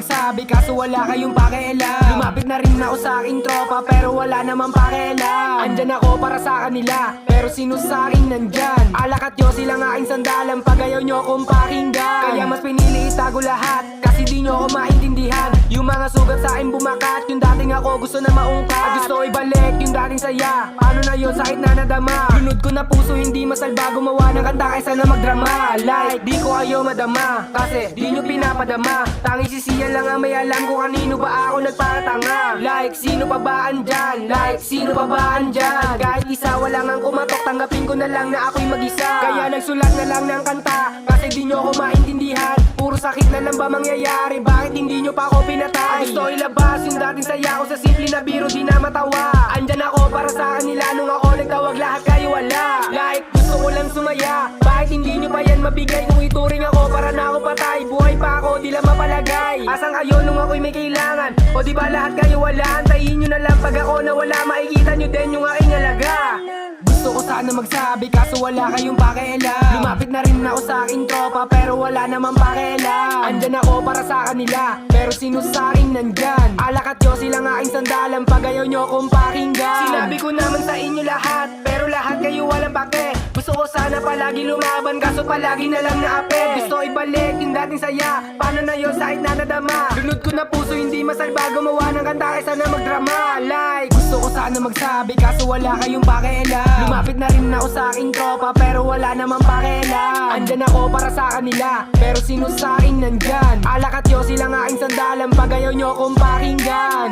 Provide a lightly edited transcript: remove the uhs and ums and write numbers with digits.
magsabi kaso wala kayong pakialam. Lumapit na rin ako sa aking tropa pero wala namang pakialam. Andyan ako para sa kanila pero sino sa akin nandyan? Alak at Diyos silang aking sandalan pag ayaw nyo akong pakinggan. Kaya mas pinili itago lahat kasi di nyo ako maintindihan. Yung mga sugat sa akin bumakat, yung dating ako gusto na maungkat. Gusto ko ibalik yung dating saya, paano na yun sakit na nadama. Lunod ko na puso hindi masalba gumawa ng kanta kaysa na magdrama. Like di ko ayaw madama kasi di nyo pinapadama. Tanging sisiyan lang ang may alam kung kanino ba ako nagpatanga. Like sino pa ba andyan? Like sino pa ba andyan? Kahit isa wala ngang kumatok, tanggapin ko na lang na ako'y mag-isa. Kaya nagsulat na lang ng kanta kasi di nyo ako maintindihan. Puro sakit na lang ba mangyayari? Bakit hindi nyo pa ako pinatay? Gusto ilabas yung dating saya ko sa simple na biro di na matawa. Andyan ako para sa kanila nung ako nagtawag lahat kayo wala. Like gusto ko lang sumaya, bakit hindi nyo pa yan mabigay? Kung ituring ako para na ako patay, buhay pa ako di lang mapalagay. Asan kayo nung ako'y may kailangan? O di ba lahat kayo wala? Antayin nyo na lang pag ako nawala, makikita nyo din yung aking alaga. Gusto ko sana magsabi kaso wala kayong pakialam. Lumapit na rin ako sa aking tropa pero wala namang pakialam. Andyan ako para sa kanila pero sino sa akin nandyan? Alak at Diyos silang aking sandalan pag ayaw nyo akong pakinggan. Sinabi ko naman sa inyo lahat pero lahat kayo walang pake. Gusto ko sana palagi lumaban kaso palagi na lang naape. Gusto ibalik yung dating saya, paano na yun sakit na nadama. Lunod ko na puso hindi masalba gumawa ng kanta kaysa na magdrama. Like gusto ko sana magsabi kaso wala kayong pakialam. Lumapit na rin ako sa aking tropa pero wala namang pakialam. Andyan ako para sa kanila pero sino sa akin nandyan? Alak at Diyos silang aking sandalan pag ayaw nyo akong pakinggan.